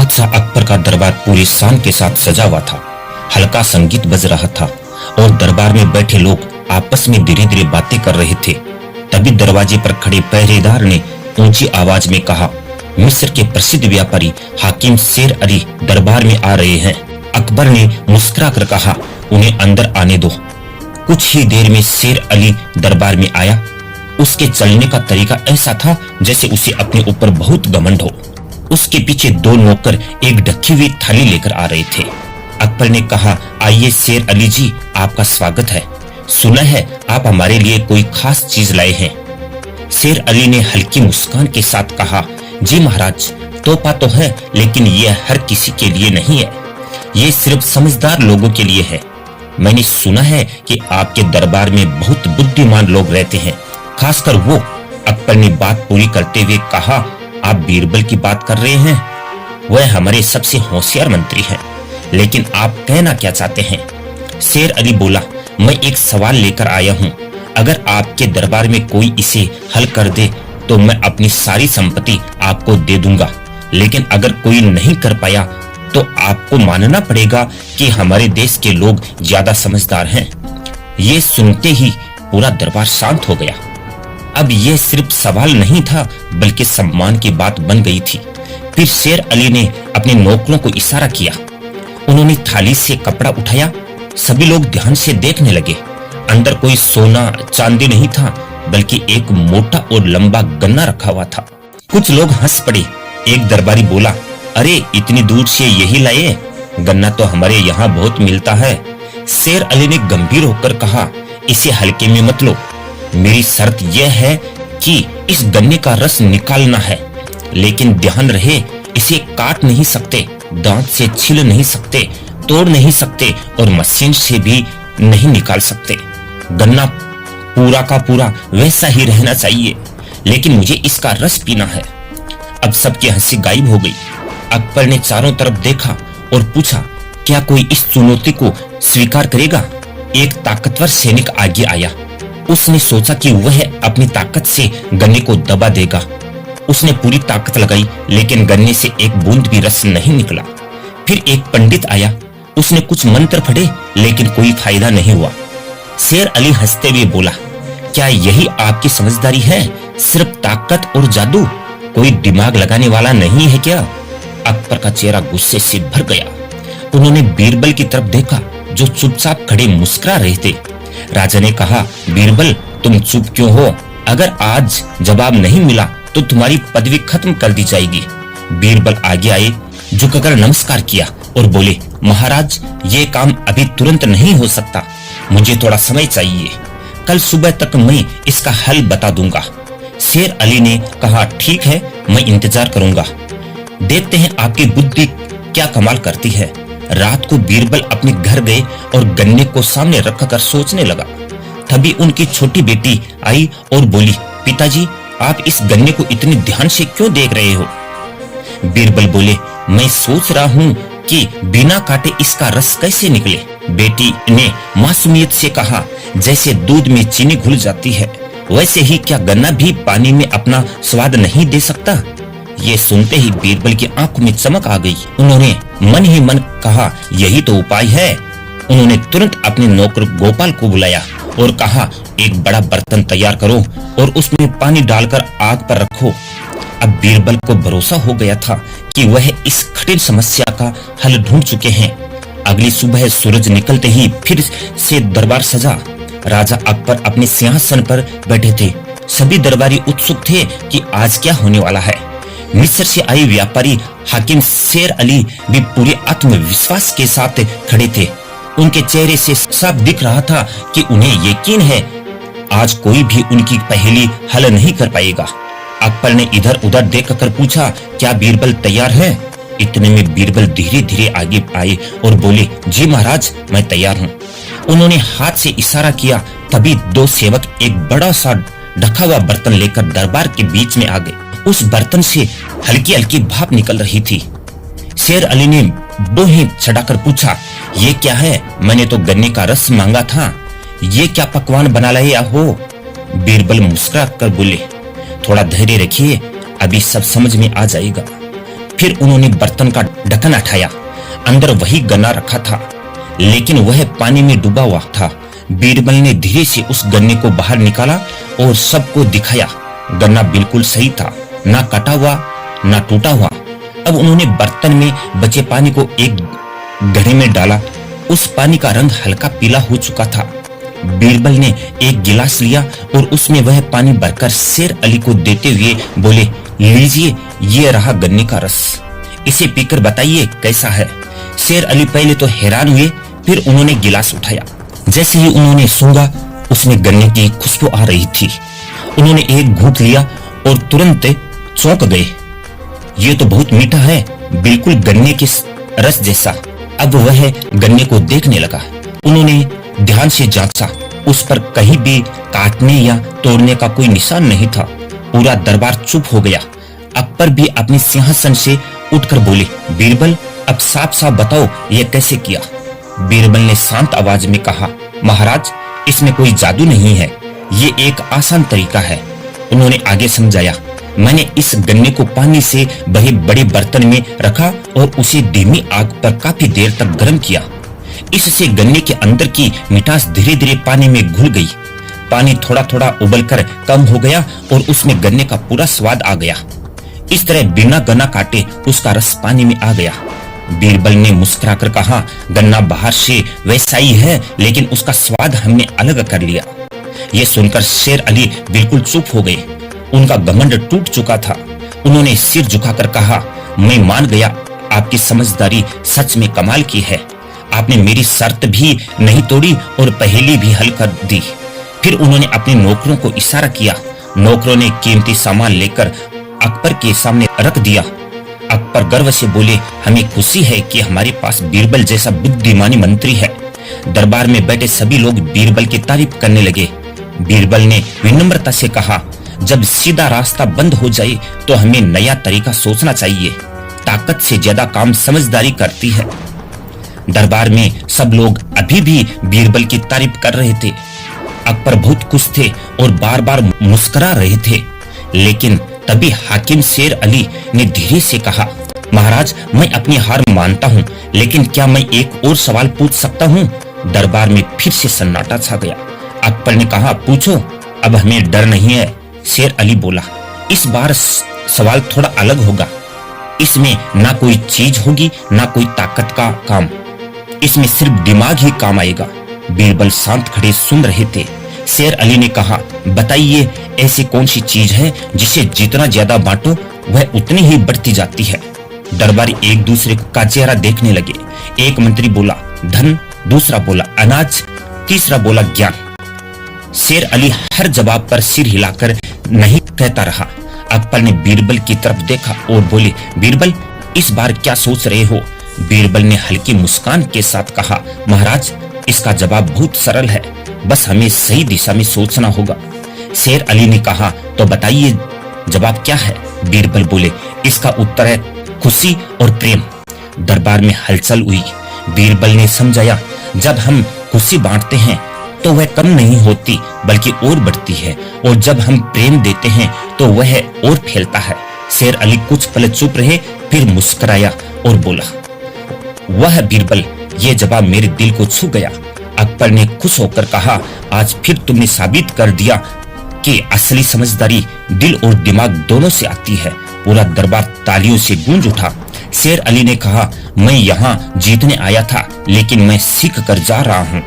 बादशाह अकबर का दरबार पूरी शान के साथ सजा हुआ था। हल्का संगीत बज रहा था और दरबार में बैठे लोग आपस में धीरे धीरे बातें कर रहे थे। तभी दरवाजे पर खड़े पहरेदार ने ऊंची आवाज में कहा, मिस्र के प्रसिद्ध व्यापारी हाकिम शेर अली दरबार में आ रहे हैं। अकबर ने मुस्कुराकर कहा, उन्हें अंदर आने दो। कुछ ही देर में शेर अली दरबार में आया। उसके चलने का तरीका ऐसा था जैसे उसे अपने ऊपर बहुत घमंड हो। उसके पीछे दो नौकर एक ढकी हुई थाली लेकर आ रहे थे। अकबर ने कहा, आइए शेर अली जी, आपका स्वागत है। सुना है आप हमारे लिए कोई खास चीज लाए हैं। शेर अली ने हल्की मुस्कान के साथ कहा, जी महाराज, तोहफा तो है लेकिन यह हर किसी के लिए नहीं है। ये सिर्फ समझदार लोगों के लिए है। मैंने सुना है कि आपके दरबार में बहुत बुद्धिमान लोग रहते हैं, खासकर वो। अकबर ने बात पूरी करते हुए कहा, आप बीरबल की बात कर रहे हैं? वह हमारे सबसे होशियार मंत्री हैं। लेकिन आप कहना क्या चाहते हैं? शेर अली बोला, मैं एक सवाल लेकर आया हूँ। अगर आपके दरबार में कोई इसे हल कर दे तो मैं अपनी सारी संपत्ति आपको दे दूंगा। लेकिन अगर कोई नहीं कर पाया तो आपको मानना पड़ेगा कि हमारे देश के लोग ज्यादा समझदार हैं। ये सुनते ही पूरा दरबार शांत हो गया। अब यह सिर्फ सवाल नहीं था बल्कि सम्मान की बात बन गई थी। फिर शेर अली ने अपने नौकरों को इशारा किया। उन्होंने थाली से कपड़ा उठाया। सभी लोग ध्यान से देखने लगे। अंदर कोई सोना चांदी नहीं था बल्कि एक मोटा और लंबा गन्ना रखा हुआ था। कुछ लोग हंस पड़े। एक दरबारी बोला, अरे इतनी दूर से यही लाए? गन्ना तो हमारे यहाँ बहुत मिलता है। शेर अली ने गंभीर होकर कहा, इसे हल्के में मत लो। मेरी शर्त यह है कि इस गन्ने का रस निकालना है, लेकिन ध्यान रहे इसे काट नहीं सकते, दांत से छील नहीं सकते, तोड़ नहीं सकते और मशीन से भी नहीं निकाल सकते। गन्ना पूरा का पूरा वैसा ही रहना चाहिए, लेकिन मुझे इसका रस पीना है। अब सबकी हंसी गायब हो गई। अकबर ने चारों तरफ देखा और पूछा, क्या कोई इस चुनौती को स्वीकार करेगा? एक ताकतवर सैनिक आगे आया। उसने सोचा कि वह अपनी ताकत से गन्ने को दबा देगा। उसने पूरी ताकत लगाई लेकिन गन्ने से एक बूंद भी रस नहीं निकला। फिर एक पंडित आया। उसने कुछ मंत्र पढ़े लेकिन कोई फायदा नहीं हुआ। शेर अली हंसते हुए बोला, क्या यही आपकी समझदारी है? सिर्फ ताकत और जादू? कोई दिमाग लगाने वाला नहीं है क्या? अकबर का चेहरा गुस्से से भर गया। उन्होंने बीरबल की तरफ देखा जो चुपचाप खड़े मुस्कुरा रहे थे। राजा ने कहा, बीरबल तुम चुप क्यों हो? अगर आज जवाब नहीं मिला तो तुम्हारी पदवी खत्म कर दी जाएगी। बीरबल आगे आए, झुककर नमस्कार किया और बोले, महाराज ये काम अभी तुरंत नहीं हो सकता, मुझे थोड़ा समय चाहिए। कल सुबह तक मैं इसका हल बता दूंगा। शेर अली ने कहा, ठीक है, मैं इंतजार करूंगा। देखते हैं आपकी बुद्धि क्या कमाल करती है। रात को बीरबल अपने घर गए और गन्ने को सामने रखकर सोचने लगा। तभी उनकी छोटी बेटी आई और बोली, पिताजी आप इस गन्ने को इतने ध्यान से क्यों देख रहे हो? बीरबल बोले, मैं सोच रहा हूँ कि बिना काटे इसका रस कैसे निकले। बेटी ने मासूमियत से कहा, जैसे दूध में चीनी घुल जाती है वैसे ही क्या गन्ना भी पानी में अपना स्वाद नहीं दे सकता? ये सुनते ही बीरबल की आंखों में चमक आ गई। उन्होंने मन ही मन कहा, यही तो उपाय है। उन्होंने तुरंत अपने नौकर गोपाल को बुलाया और कहा, एक बड़ा बर्तन तैयार करो और उसमें पानी डालकर आग पर रखो। अब बीरबल को भरोसा हो गया था कि वह इस कठिन समस्या का हल ढूंढ चुके हैं। अगली सुबह सूरज निकलते ही फिर से दरबार सजा। राजा अकबर अपने सिंहासन पर बैठे थे। सभी दरबारी उत्सुक थे कि आज क्या होने वाला है। मिस्र से आए व्यापारी हाकिम शेर अली भी पूरे आत्मविश्वास के साथ खड़े थे। उनके चेहरे से साफ दिख रहा था कि उन्हें यकीन है आज कोई भी उनकी पहेली हल नहीं कर पाएगा। अकबर ने इधर उधर देखकर पूछा, क्या बीरबल तैयार है? इतने में बीरबल धीरे धीरे आगे आए और बोले, जी महाराज मैं तैयार हूँ। उन्होंने हाथ से इशारा किया। तभी दो सेवक एक बड़ा सा ढका हुआ बर्तन लेकर दरबार के बीच में आ गए। उस बर्तन से हल्की हल्की भाप निकल रही थी। शेर अली ने बोहें चढ़ाकर पूछा, ये क्या है? मैंने तो गन्ने का रस मांगा था, ये क्या पकवान बना लाया हो? बीरबल मुस्कुरा कर बोले, थोड़ा धैर्य रखिए, अभी सब समझ में आ जाएगा। फिर उन्होंने बर्तन का ढक्कन हटाया। अंदर वही गन्ना रखा था, लेकिन वह पानी में डूबा हुआ था। बीरबल ने धीरे से उस गन्ने को बाहर निकाला और सबको दिखाया। गन्ना बिल्कुल सही था, ना कटा हुआ ना टूटा हुआ। अब उन्होंने बर्तन में बचे पानी को एक घड़े में डाला। उस पानी का रंग हल्का पीला हो चुका था। बीरबल ने एक गिलास लिया और उसमें वह पानी भरकर शेर अली को देते हुए बोले, लीजिए, ये रहा गन्ने का रस, इसे पीकर बताइए कैसा है। शेर अली पहले तो हैरान हुए, फिर उन्होंने गिलास उठाया। जैसे ही उन्होंने सूंघा, उसमें गन्ने की खुशबू आ रही थी। उन्होंने एक घूंट लिया और तुरंत चौंक गए। ये तो बहुत मीठा है, बिल्कुल गन्ने के रस जैसा। अब वह गन्ने को देखने लगा। उन्होंने ध्यान से जांचा, उस पर कहीं भी काटने या तोड़ने का कोई निशान नहीं था। पूरा दरबार चुप हो गया। अकबर भी अपने सिंहासन से उठकर बोले, बीरबल, अब साफ साफ बताओ ये कैसे किया। बीरबल ने शांत आवाज में कहा, महाराज, इसमें कोई जादू नहीं है, ये एक आसान तरीका है। उन्होंने आगे समझाया, मैंने इस गन्ने को पानी से भरे बड़े बर्तन में रखा और उसे धीमी आग पर काफी देर तक गर्म किया। इससे गन्ने के अंदर की मिठास धीरे धीरे पानी में घुल गई। पानी थोड़ा थोड़ा उबलकर कम हो गया और उसमें गन्ने का पूरा स्वाद आ गया। इस तरह बिना गन्ना काटे उसका रस पानी में आ गया। बीरबल ने मुस्कुराकर कहा, गन्ना बाहर से वैसा ही है, लेकिन उसका स्वाद हमने अलग कर लिया। ये सुनकर शेर अली बिल्कुल चुप हो गए। उनका घमंड टूट चुका था। उन्होंने सिर झुकाकर कहा, मैं मान गया, आपकी समझदारी सच में कमाल की है। आपने मेरी शर्त भी नहीं तोड़ी और पहेली भी हल कर दी। फिर उन्होंने अपने नौकरों को इशारा किया। नौकरों ने कीमती सामान लेकर अकबर के सामने रख दिया। अकबर गर्व से बोले, हमें खुशी है कि हमारे पास बीरबल जैसा बुद्धिमानी मंत्री है। दरबार में बैठे सभी लोग बीरबल की तारीफ करने लगे। बीरबल ने विनम्रता से कहा, जब सीधा रास्ता बंद हो जाए तो हमें नया तरीका सोचना चाहिए। ताकत से ज्यादा काम समझदारी करती है। दरबार में सब लोग अभी भी बीरबल की तारीफ कर रहे थे। अकबर बहुत खुश थे और बार बार मुस्कुरा रहे थे। लेकिन तभी हाकिम शेर अली ने धीरे से कहा, महाराज, मैं अपनी हार मानता हूँ, लेकिन क्या मैं एक और सवाल पूछ सकता हूँ। दरबार में फिर से सन्नाटा छा गया। अकबर ने कहा, पूछो, अब हमें डर नहीं है। शेर अली बोला, इस बार सवाल थोड़ा अलग होगा। इसमें ना कोई चीज होगी ना कोई ताकत का काम, इसमें सिर्फ दिमाग ही काम आएगा। बीरबल शांत खड़े सुन रहे थे। शेर अली ने कहा, बताइए, ऐसी कौन सी चीज है जिसे जितना ज्यादा बांटो वह उतनी ही बढ़ती जाती है। दरबारी एक दूसरे का चेहरा देखने लगे। एक मंत्री बोला धन, दूसरा बोला अनाज, तीसरा बोला ज्ञान। शेर अली हर जवाब पर सिर हिलाकर नहीं कहता रहा। अकबर ने बीरबल की तरफ देखा और बोले, बीरबल, इस बार क्या सोच रहे हो। बीरबल ने हल्की मुस्कान के साथ कहा, महाराज, इसका जवाब बहुत सरल है, बस हमें सही दिशा में सोचना होगा। शेर अली ने कहा, तो बताइए जवाब क्या है। बीरबल बोले, इसका उत्तर है खुशी और प्रेम। दरबार में हलचल हुई। बीरबल ने समझाया, जब हम खुशी बांटते हैं तो वह कम नहीं होती बल्कि और बढ़ती है, और जब हम प्रेम देते हैं तो वह और फैलता है। शेर अली कुछ पल चुप रहे, फिर मुस्कुराया और बोला, वह बीरबल, ये जवाब मेरे दिल को छू गया। अकबर ने खुश होकर कहा, आज फिर तुमने साबित कर दिया कि असली समझदारी दिल और दिमाग दोनों से आती है। पूरा दरबार तालियों से गूंज उठा। शेर अली ने कहा, मैं यहाँ जीतने आया था, लेकिन मैं सीख कर जा रहा हूँ।